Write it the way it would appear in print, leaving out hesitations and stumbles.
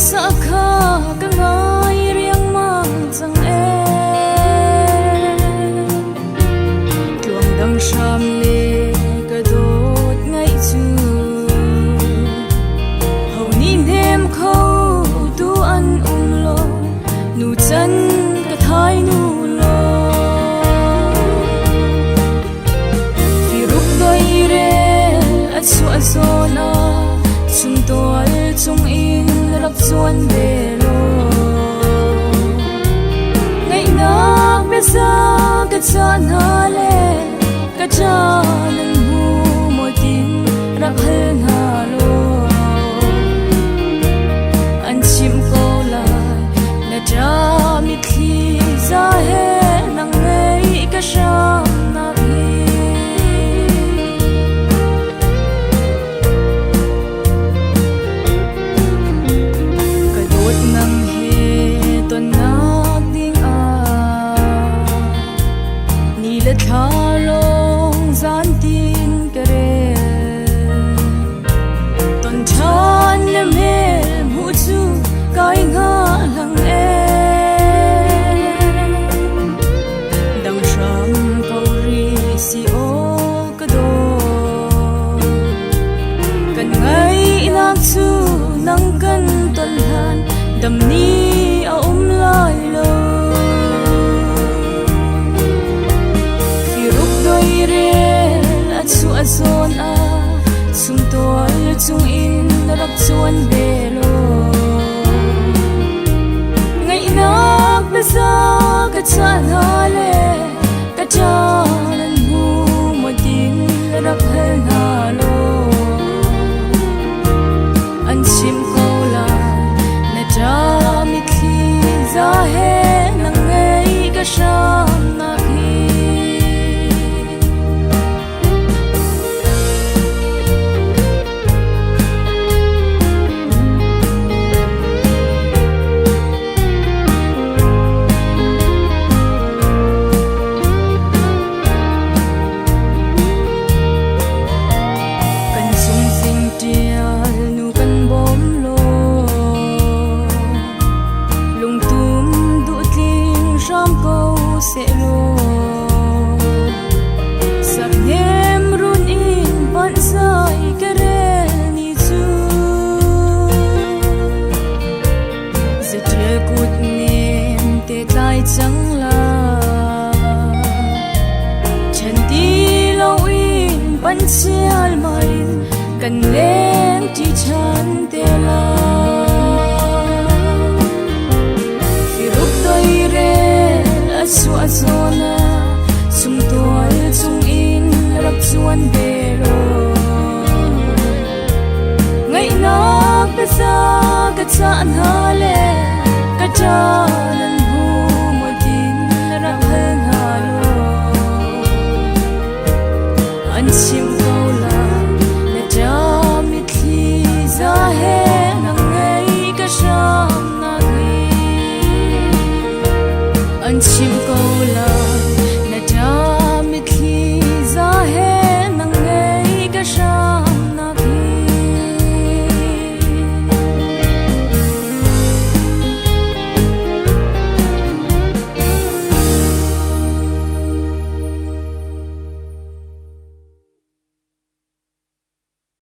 Saka ka ngai riang mang chang e tuang dang sham le ka dot ngai chu ho ni nem kho tu an lo nu chan ka thai nu lo fi ruk doi re a chu a zona chung toal chung in rak chuan ve lo ngai nak be sa ka chan ha le ka cha nan bu mo tin rak hal na lo an chim ko la na cha mi khi za he nang ngai ka sham na hi Thalong zan tin kare ton chan le mel mu chu kai nga lang e dang sham kauri si o ka do kan ngai nak chu nang kan ton han dam ni a lai lo chu a zon a chung toal chung in rak chuan ve lo ngai nak be sa ka chan ha le ka cha nan bu mo tin rak hal na lo an chim ko la na cha mi khi za he nang ngai ka sham na se lo sak nem run in ban sai kare ni chu zete kut nem te tai chang la chan ti lo in ban chial marin kan leng ti chan te la chu a zona chung toal chung in rak chuan ve lo ngai nak be sa ka chan ha le ka cha nan bu mo tin rak hal na lo an chim ko la na cha mi khi za he nang ngai ka sham na hi an chim ko la